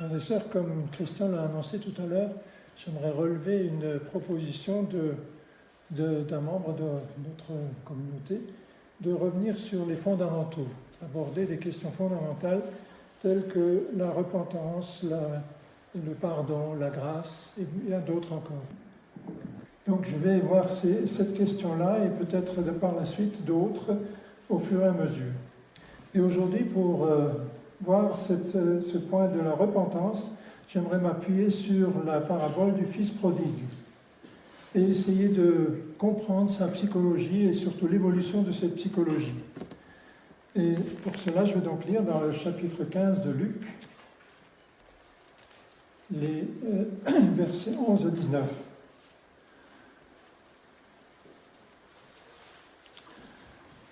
Frères et sœurs, comme Christian l'a annoncé tout à l'heure, j'aimerais relever une proposition d'un membre de notre communauté de revenir sur les fondamentaux, aborder des questions fondamentales telles que la repentance, le pardon, la grâce et bien d'autres encore. Donc je vais voir cette question-là et peut-être par la suite d'autres au fur et à mesure. Et aujourd'hui, pour voir ce point de la repentance, j'aimerais m'appuyer sur la parabole du Fils prodigue et essayer de comprendre sa psychologie et surtout l'évolution de cette psychologie. Et pour cela, je vais donc lire dans le chapitre 15 de Luc, les versets 11 à 19.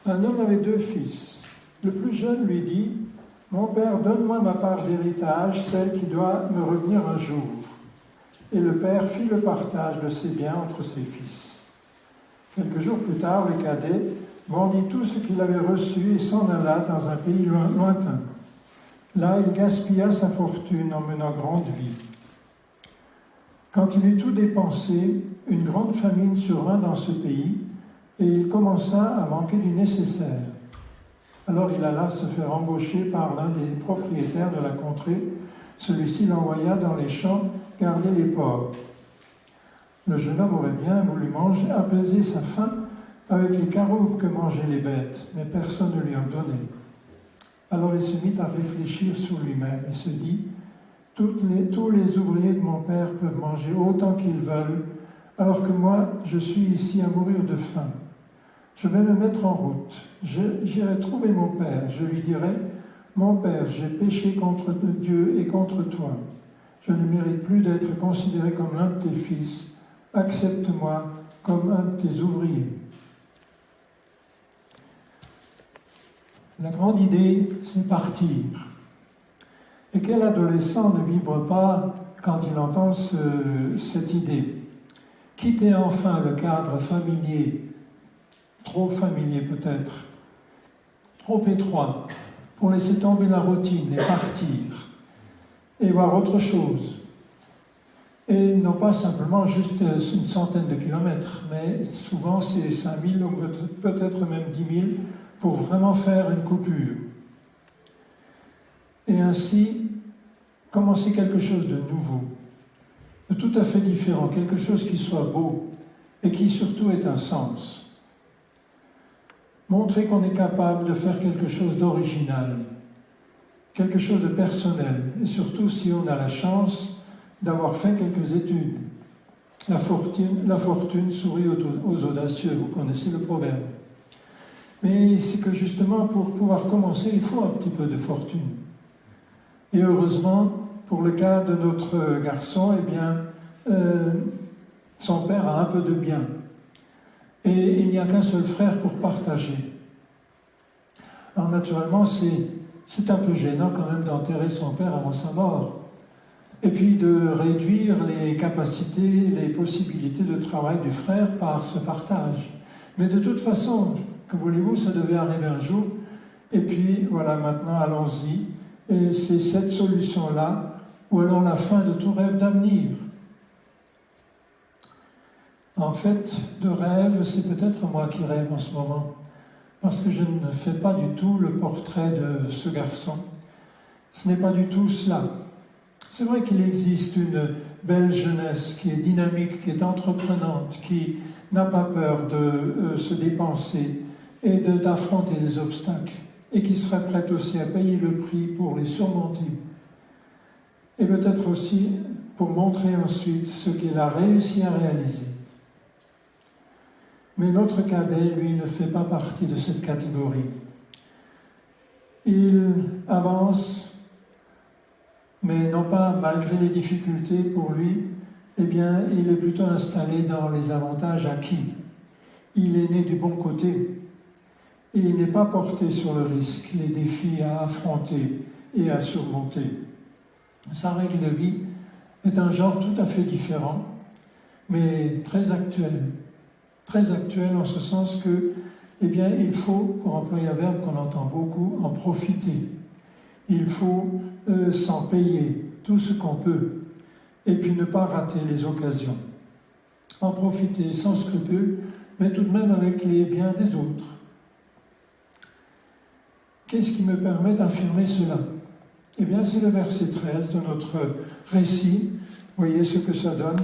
Un homme avait 2 fils. Le plus jeune lui dit : « Mon père, donne-moi ma part d'héritage, celle qui doit me revenir un jour. » Et le père fit le partage de ses biens entre ses fils. Quelques jours plus tard, le cadet vendit tout ce qu'il avait reçu et s'en alla dans un pays lointain. Là, il gaspilla sa fortune en menant grande vie. Quand il eut tout dépensé, une grande famine survint dans ce pays, et il commença à manquer du nécessaire. Alors il alla se faire embaucher par l'un des propriétaires de la contrée. Celui-ci l'envoya dans les champs garder les porcs. Le jeune homme aurait bien voulu apaiser sa faim avec les caroubes que mangeaient les bêtes, mais personne ne lui en donnait. Alors il se mit à réfléchir sur lui-même et se dit : « Tous les ouvriers de mon père peuvent manger autant qu'ils veulent, alors que moi, je suis ici à mourir de faim. Je vais me mettre en route. J'irai trouver mon père. Je lui dirai : Mon père, j'ai péché contre Dieu et contre toi. Je ne mérite plus d'être considéré comme l'un de tes fils. Accepte-moi comme un de tes ouvriers. » La grande idée, c'est partir. Et quel adolescent ne vibre pas quand il entend cette idée ? Quitter enfin le cadre familier, trop familier peut-être, trop étroit, pour laisser tomber la routine et partir, et voir autre chose. Et non pas simplement juste une centaine de kilomètres, mais souvent c'est 5000 ou peut-être même 10 000 pour vraiment faire une coupure. Et ainsi, commencer quelque chose de nouveau, de tout à fait différent, quelque chose qui soit beau et qui surtout ait un sens. Montrer qu'on est capable de faire quelque chose d'original, quelque chose de personnel, et surtout si on a la chance d'avoir fait quelques études. La fortune sourit aux audacieux, vous connaissez le proverbe. Mais c'est que justement, pour pouvoir commencer, il faut un petit peu de fortune. Et heureusement, pour le cas de notre garçon, eh bien, son père a un peu de bien. Et il n'y a qu'un seul frère pour partager. Alors naturellement, c'est un peu gênant quand même d'enterrer son père avant sa mort. Et puis de réduire les capacités, les possibilités de travail du frère par ce partage. Mais de toute façon, que voulez-vous, ça devait arriver un jour. Et puis voilà, maintenant allons-y. Et c'est cette solution-là, ou alors la fin de tout rêve d'avenir. En fait, de rêve, c'est peut-être moi qui rêve en ce moment, parce que je ne fais pas du tout le portrait de ce garçon. Ce n'est pas du tout cela. C'est vrai qu'il existe une belle jeunesse qui est dynamique, qui est entreprenante, qui n'a pas peur de se dépenser et d'affronter des obstacles, et qui serait prête aussi à payer le prix pour les surmonter. Et peut-être aussi pour montrer ensuite ce qu'il a réussi à réaliser. Mais notre cadet, lui, ne fait pas partie de cette catégorie. Il avance, mais non pas malgré les difficultés pour lui, eh bien, il est plutôt installé dans les avantages acquis. Il est né du bon côté. Et il n'est pas porté sur le risque, les défis à affronter et à surmonter. Sa règle de vie est un genre tout à fait différent, mais très actuel. Très actuel en ce sens que, eh bien, il faut, pour employer un verbe qu'on entend beaucoup, en profiter. Il faut s'en payer tout ce qu'on peut, et puis ne pas rater les occasions. En profiter sans scrupule, mais tout de même avec les biens des autres. Qu'est-ce qui me permet d'affirmer cela? Eh bien, c'est le verset 13 de notre récit. Voyez ce que ça donne.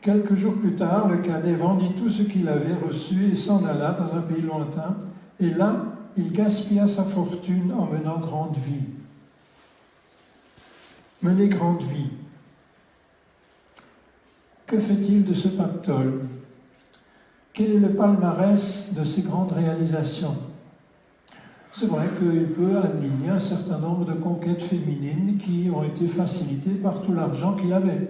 Quelques jours plus tard, le cadet vendit tout ce qu'il avait reçu et s'en alla dans un pays lointain. Et là, il gaspilla sa fortune en menant grande vie. Mener grande vie. Que fait-il de ce pactole? Quel est le palmarès de ces grandes réalisations? C'est vrai qu'il peut aligner un certain nombre de conquêtes féminines qui ont été facilitées par tout l'argent qu'il avait.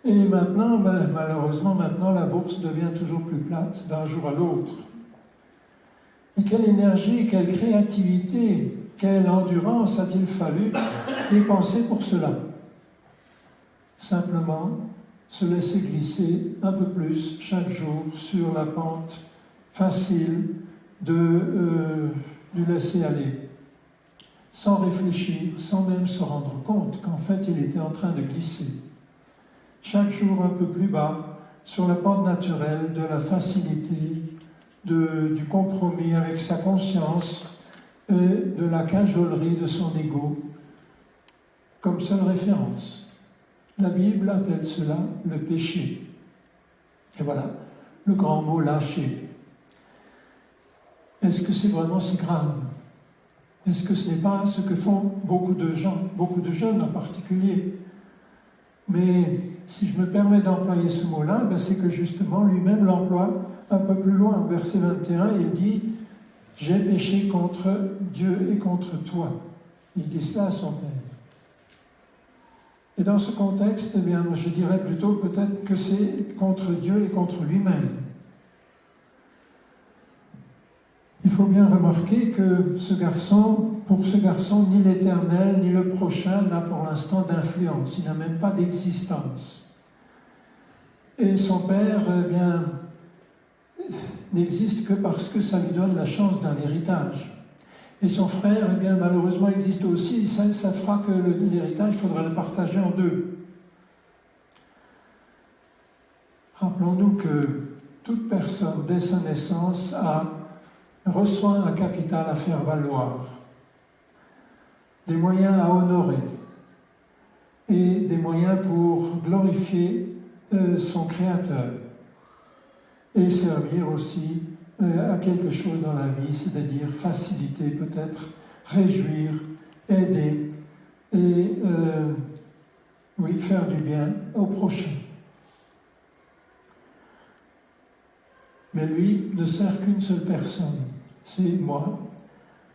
Et maintenant, malheureusement, la bourse devient toujours plus plate d'un jour à l'autre. Et quelle énergie, quelle créativité, quelle endurance a-t-il fallu dépenser pour cela? Simplement, se laisser glisser un peu plus chaque jour sur la pente facile du laisser aller, sans réfléchir, sans même se rendre compte qu'en fait il était en train de glisser. Chaque jour un peu plus bas, sur la pente naturelle de la facilité, du compromis avec sa conscience, et de la cajolerie de son ego, comme seule référence. La Bible appelle cela le péché. Et voilà, le grand mot lâcher. Est-ce que c'est vraiment si grave? Est-ce que ce n'est pas ce que font beaucoup de gens, beaucoup de jeunes en particulier? Mais si je me permets d'employer ce mot-là, c'est que justement lui-même l'emploie un peu plus loin. Verset 21, il dit « J'ai péché contre Dieu et contre toi ». Il dit cela à son Père. Et dans ce contexte, eh bien, je dirais plutôt peut-être que c'est contre Dieu et contre lui-même. Il faut bien remarquer que pour ce garçon, ni l'Éternel ni le prochain n'a pour l'instant d'influence, il n'a même pas d'existence. Et son père, eh bien, n'existe que parce que ça lui donne la chance d'un héritage. Et son frère, eh bien, malheureusement, existe aussi, ça fera que l'héritage, il faudra le partager en deux. Rappelons-nous que toute personne, dès sa naissance, reçoit un capital à faire valoir, des moyens à honorer et des moyens pour glorifier son Créateur et servir aussi à quelque chose dans la vie, c'est-à-dire faciliter peut-être, réjouir, aider et faire du bien au prochain. Mais lui ne sert qu'une seule personne, c'est moi.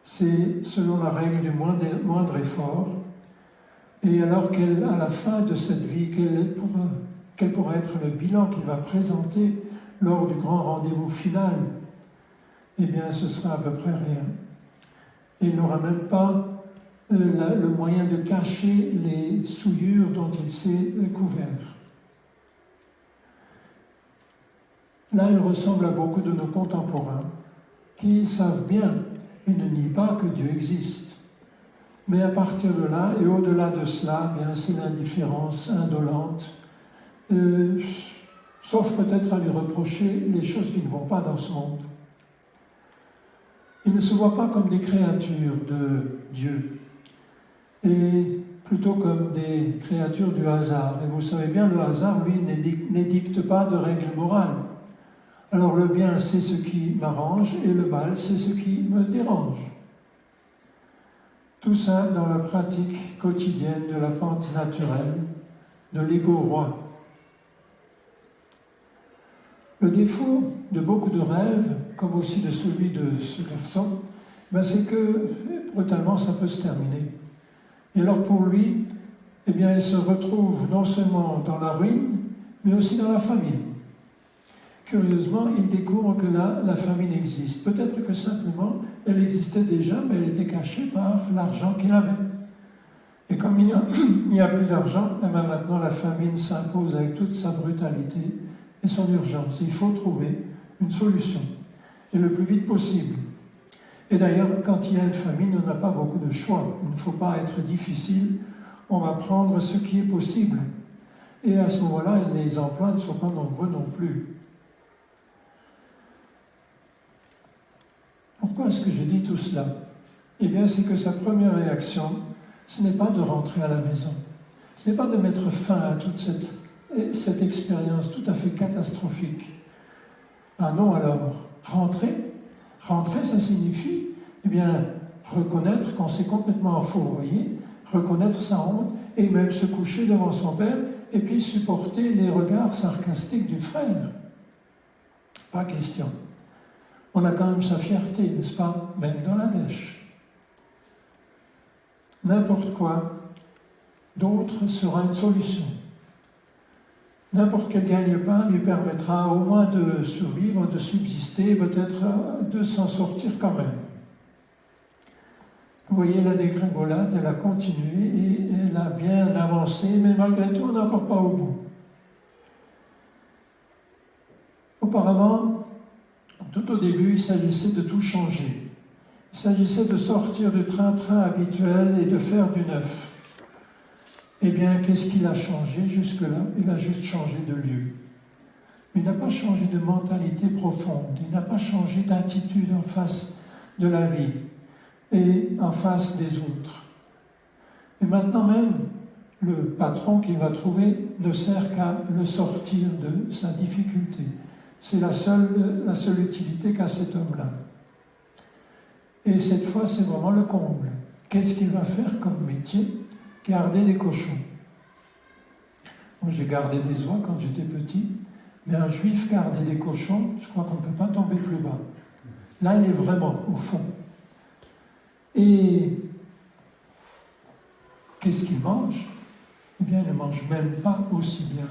C'est selon la règle du moindre effort. Et alors qu'à la fin de cette vie, quel pourra être le bilan qu'il va présenter lors du grand rendez-vous final? Eh bien, ce sera à peu près rien. Et il n'aura même pas le moyen de cacher les souillures dont il s'est couvert. Là, il ressemble à beaucoup de nos contemporains qui savent bien et ne nient pas que Dieu existe. Mais à partir de là, et au-delà de cela, bien, c'est l'indifférence indolente, sauf peut-être à lui reprocher les choses qui ne vont pas dans ce monde. Ils ne se voient pas comme des créatures de Dieu, et plutôt comme des créatures du hasard. Et vous savez bien, le hasard, lui, n'édicte pas de règles morales. Alors le bien, c'est ce qui m'arrange, et le mal, c'est ce qui me dérange. Tout ça dans la pratique quotidienne de la pente naturelle, de l'ego roi. Le défaut de beaucoup de rêves, comme aussi de celui de ce garçon, c'est que brutalement ça peut se terminer. Et alors pour lui, eh bien, il se retrouve non seulement dans la ruine, mais aussi dans la famine. Curieusement, il découvre que là, la famine existe. Peut-être que simplement, elle existait déjà, mais elle était cachée par l'argent qu'il avait. Et comme il n'y a plus d'argent, maintenant la famine s'impose avec toute sa brutalité et son urgence. Il faut trouver une solution, et le plus vite possible. Et d'ailleurs, quand il y a une famine, on n'a pas beaucoup de choix. Il ne faut pas être difficile. On va prendre ce qui est possible. Et à ce moment-là, les emplois ne sont pas nombreux non plus. Pourquoi est-ce que je dis tout cela? Eh bien, c'est que sa première réaction, ce n'est pas de rentrer à la maison. Ce n'est pas de mettre fin à toute cette expérience tout à fait catastrophique. Ah non, alors, rentrer, ça signifie, eh bien, reconnaître qu'on s'est complètement fourvoyé, reconnaître sa honte, et même se coucher devant son père, et puis supporter les regards sarcastiques du frère. Pas question. On a quand même sa fierté, n'est-ce pas? Même dans la dèche. N'importe quoi d'autre sera une solution. N'importe quel gagne-pain lui permettra au moins de survivre, de subsister, peut-être de s'en sortir quand même. Vous voyez, la dégringolade, elle a continué et elle a bien avancé, mais malgré tout, on n'est encore pas au bout. Auparavant, tout au début, il s'agissait de tout changer. Il s'agissait de sortir du train-train habituel et de faire du neuf. Eh bien, qu'est-ce qu'il a changé jusque-là? Il a juste changé de lieu. Mais il n'a pas changé de mentalité profonde, il n'a pas changé d'attitude en face de la vie et en face des autres. Et maintenant même, le patron qu'il va trouver ne sert qu'à le sortir de sa difficulté. C'est la seule utilité qu'a cet homme-là. Et cette fois, c'est vraiment le comble. Qu'est-ce qu'il va faire comme métier? Garder des cochons. Moi, j'ai gardé des oies quand j'étais petit, mais un juif garder des cochons, je crois qu'on ne peut pas tomber plus bas. Là, il est vraiment au fond. Et qu'est-ce qu'il mange? Eh bien, il ne mange même pas aussi bien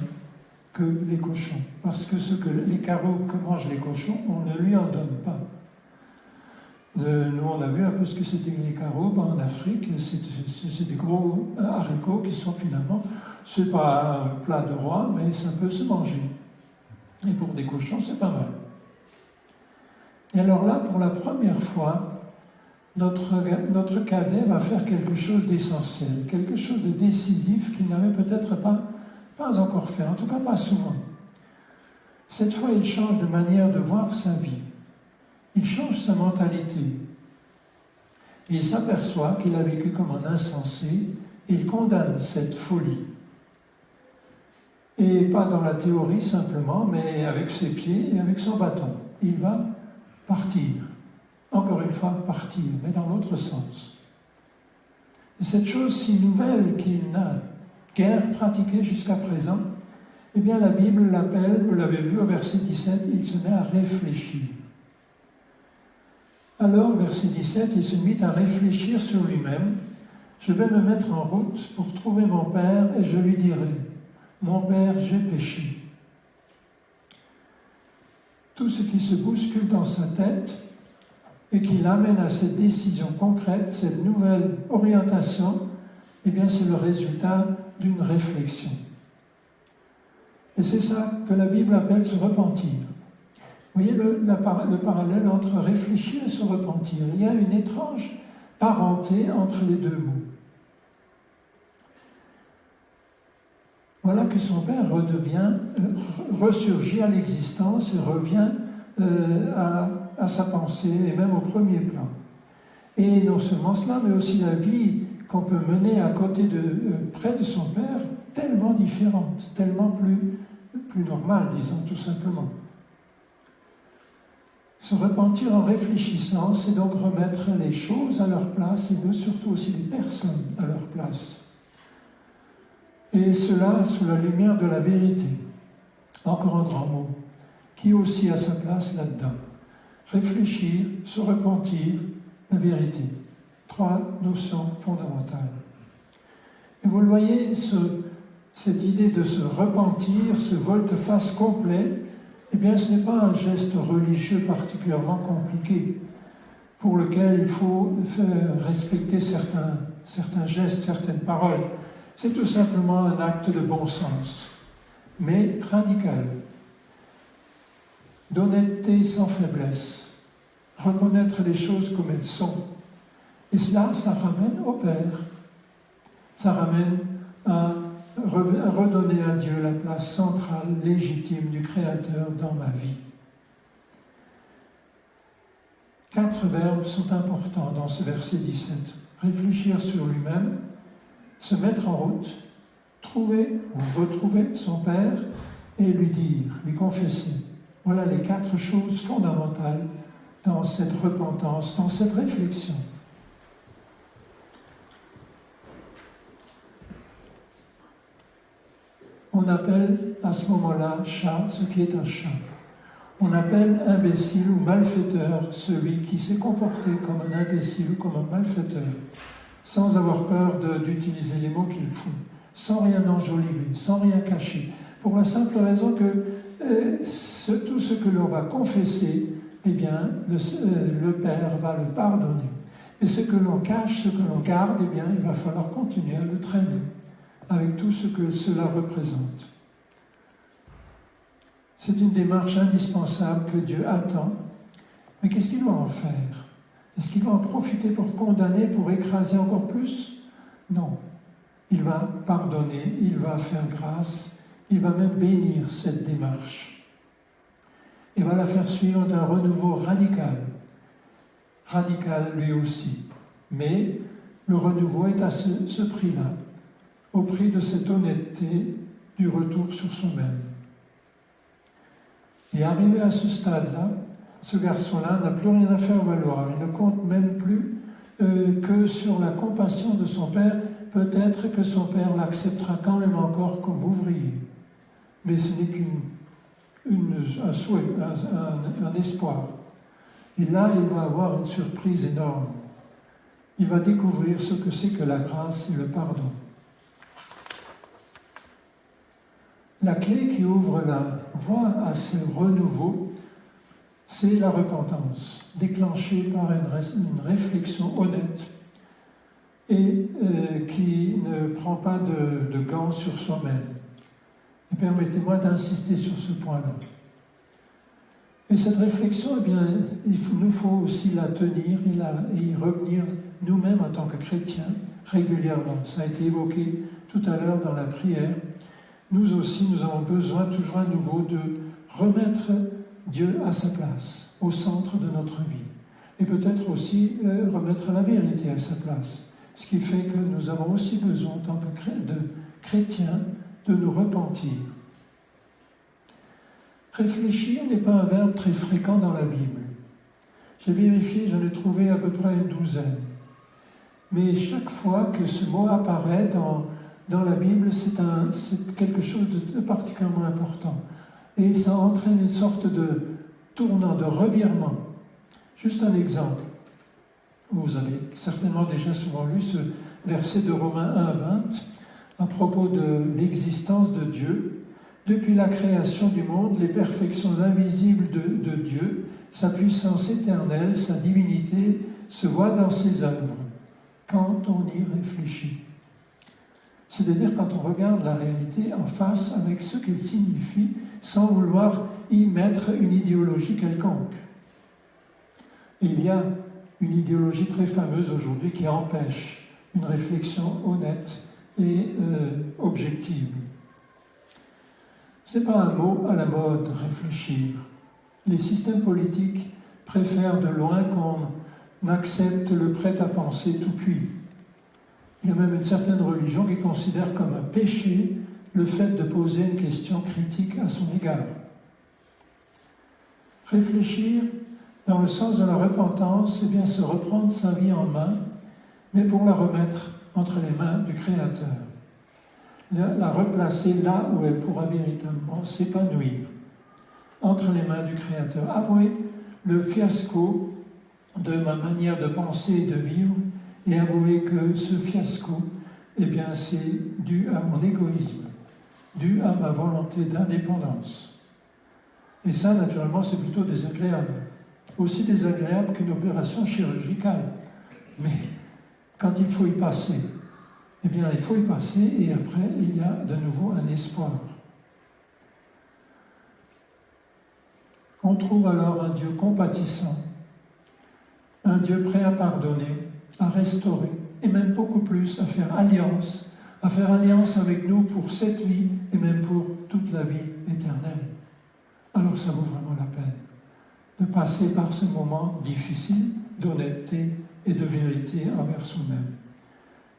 que les cochons. Parce que les caroubes que mangent les cochons, on ne lui en donne pas. Nous, on a vu un peu ce que c'était que les caroubes en Afrique. C'est des gros haricots qui sont finalement, c'est pas un plat de roi, mais ça peut se manger. Et pour des cochons, c'est pas mal. Et alors là, pour la première fois, notre cadet va faire quelque chose d'essentiel, quelque chose de décisif qu'il n'avait peut-être pas encore fait, en tout cas pas souvent. Cette fois, il change de manière de voir sa vie. Il change sa mentalité. Et il s'aperçoit qu'il a vécu comme un insensé et il condamne cette folie. Et pas dans la théorie simplement, mais avec ses pieds et avec son bâton. Il va partir. Encore une fois, partir, mais dans l'autre sens. Et cette chose si nouvelle qu'il n'a guère pratiquée jusqu'à présent, eh bien la Bible l'appelle, vous l'avez vu au verset 17, il se met à réfléchir. Alors, verset 17, il se mit à réfléchir sur lui-même. Je vais me mettre en route pour trouver mon père et je lui dirai, mon père, j'ai péché. Tout ce qui se bouscule dans sa tête et qui l'amène à cette décision concrète, cette nouvelle orientation, eh bien c'est le résultat d'une réflexion. Et c'est ça que la Bible appelle se repentir. Vous voyez le parallèle entre réfléchir et se repentir. Il y a une étrange parenté entre les deux mots. Voilà que son père ressurgit à l'existence et revient à sa pensée et même au premier plan. Et non seulement cela, mais aussi la vie qu'on peut mener à côté près de son père, tellement différente, tellement plus normale, disons tout simplement. Se repentir en réfléchissant, c'est donc remettre les choses à leur place et surtout aussi les personnes à leur place. Et cela sous la lumière de la vérité. Encore un grand mot, qui aussi a sa place là-dedans. Réfléchir, se repentir, la vérité. 3 notions fondamentales. Et vous le voyez, cette idée de se repentir, ce volte-face complet, eh bien, ce n'est pas un geste religieux particulièrement compliqué, pour lequel il faut respecter certains gestes, certaines paroles. C'est tout simplement un acte de bon sens, mais radical, d'honnêteté sans faiblesse, reconnaître les choses comme elles sont. Et cela, ça ramène au Père. Ça ramène à redonner à Dieu la place centrale, légitime du Créateur dans ma vie. 4 verbes sont importants dans ce verset 17. Réfléchir sur lui-même, se mettre en route, trouver ou retrouver son Père et lui dire, lui confesser. Voilà les 4 choses fondamentales dans cette repentance, dans cette réflexion. On appelle à ce moment-là chat ce qui est un chat. On appelle imbécile ou malfaiteur celui qui s'est comporté comme un imbécile ou comme un malfaiteur, sans avoir peur d'utiliser les mots qu'il faut, sans rien enjoliver, sans rien cacher, pour la simple raison que tout ce que l'on va confesser, eh bien, le Père va le pardonner. Et ce que l'on cache, ce que l'on garde, eh bien, il va falloir continuer à le traîner, avec tout ce que cela représente. C'est une démarche indispensable que Dieu attend. Mais qu'est-ce qu'il va en faire? Est-ce qu'il va en profiter pour condamner, pour écraser encore plus? Non. Il va pardonner, il va faire grâce, il va même bénir cette démarche. Il va la faire suivre d'un renouveau radical. Radical lui aussi. Mais le renouveau est à ce prix-là, au prix de cette honnêteté du retour sur soi-même. Et arrivé à ce stade-là, ce garçon-là n'a plus rien à faire valoir. Il ne compte même plus que sur la compassion de son père. Peut-être que son père l'acceptera quand même encore comme ouvrier. Mais ce n'est qu'un souhait, un espoir. Et là, il va avoir une surprise énorme. Il va découvrir ce que c'est que la grâce et le pardon. La clé qui ouvre la voie à ce renouveau, c'est la repentance, déclenchée par une réflexion honnête et qui ne prend pas de gants sur soi-même. Et permettez-moi d'insister sur ce point-là. Et cette réflexion, eh bien, nous faut aussi la tenir et y revenir nous-mêmes en tant que chrétiens régulièrement. Ça a été évoqué tout à l'heure dans la prière. Nous aussi, nous avons besoin toujours à nouveau de remettre Dieu à sa place, au centre de notre vie. Et peut-être aussi remettre la vérité à sa place. Ce qui fait que nous avons aussi besoin, en tant que chrétiens, de nous repentir. Réfléchir n'est pas un verbe très fréquent dans la Bible. J'ai vérifié, j'en ai trouvé à peu près une 12. Mais chaque fois que ce mot apparaît dans la Bible, c'est quelque chose de particulièrement important. Et ça entraîne une sorte de tournant, de revirement. Juste un exemple. Vous avez certainement déjà souvent lu ce verset de Romains 1:20 à propos de l'existence de Dieu. Depuis la création du monde, les perfections invisibles de Dieu, sa puissance éternelle, sa divinité, se voient dans ses œuvres, quand on y réfléchit. C'est-à-dire quand on regarde la réalité en face avec ce qu'elle signifie, sans vouloir y mettre une idéologie quelconque. Et il y a une idéologie très fameuse aujourd'hui qui empêche une réflexion honnête et objective. Ce n'est pas un mot à la mode, réfléchir. Les systèmes politiques préfèrent de loin qu'on accepte le prêt-à-penser tout cuit. Il y a même une certaine religion qui considère comme un péché le fait de poser une question critique à son égard. Réfléchir dans le sens de la repentance, c'est bien se reprendre sa vie en main, mais pour la remettre entre les mains du Créateur. La replacer là où elle pourra véritablement s'épanouir, entre les mains du Créateur. Avouer le fiasco de ma manière de penser et de vivre, et avouer que ce fiasco, eh bien, c'est dû à mon égoïsme, dû à ma volonté d'indépendance. Et ça, naturellement, c'est plutôt désagréable. Aussi désagréable qu'une opération chirurgicale. Mais quand il faut y passer, eh bien, il faut y passer, et après, il y a de nouveau un espoir. On trouve alors un Dieu compatissant, Un Dieu prêt à pardonner, à restaurer, et même beaucoup plus à faire alliance avec nous pour cette vie et même pour toute la vie éternelle. Alors ça vaut vraiment la peine de passer par ce moment difficile d'honnêteté et de vérité envers soi-même.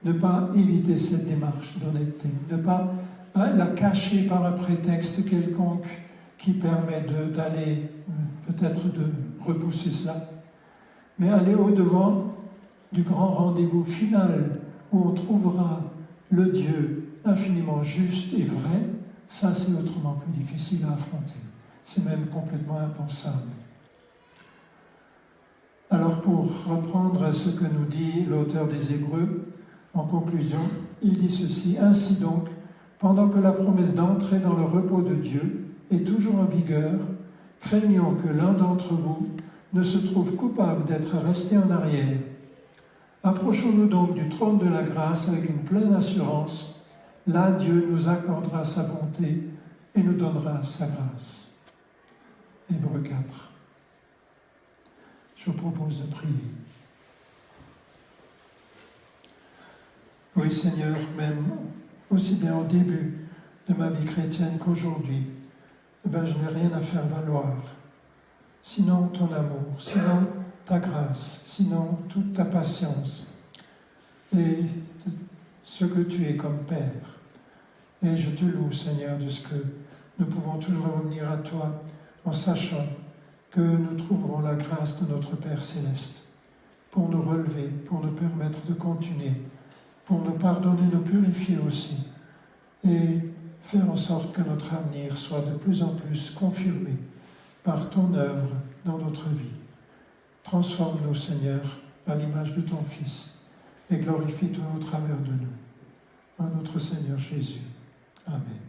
Ne pas éviter cette démarche d'honnêteté, ne pas la cacher par un prétexte quelconque qui permet d'aller, peut-être de repousser cela, mais aller au-devant du grand rendez-vous final où on trouvera le Dieu infiniment juste et vrai. Ça, c'est autrement plus difficile à affronter. C'est même complètement impensable. Alors, pour reprendre ce que nous dit l'auteur des Hébreux, en conclusion, il dit ceci: Ainsi donc, pendant que la promesse d'entrer dans le repos de Dieu est toujours en vigueur, craignons que l'un d'entre vous ne se trouve coupable d'être resté en arrière. Approchons-nous donc du trône de la grâce avec une pleine assurance. Là, Dieu nous accordera sa bonté et nous donnera sa grâce. Hébreux 4. Je vous propose de prier. Oui, Seigneur, même aussi bien au début de ma vie chrétienne qu'aujourd'hui, je n'ai rien à faire valoir, sinon ton amour, sinon ta grâce, sinon toute ta patience et ce que tu es comme Père. Et je te loue, Seigneur, de ce que nous pouvons toujours revenir à toi en sachant que nous trouverons la grâce de notre Père Céleste pour nous relever, pour nous permettre de continuer, pour nous pardonner, nous purifier aussi et faire en sorte que notre avenir soit de plus en plus confirmé par ton œuvre dans notre vie. Transforme-nous, Seigneur, à l'image de ton Fils et glorifie-toi au travers de nous. En notre Seigneur Jésus. Amen.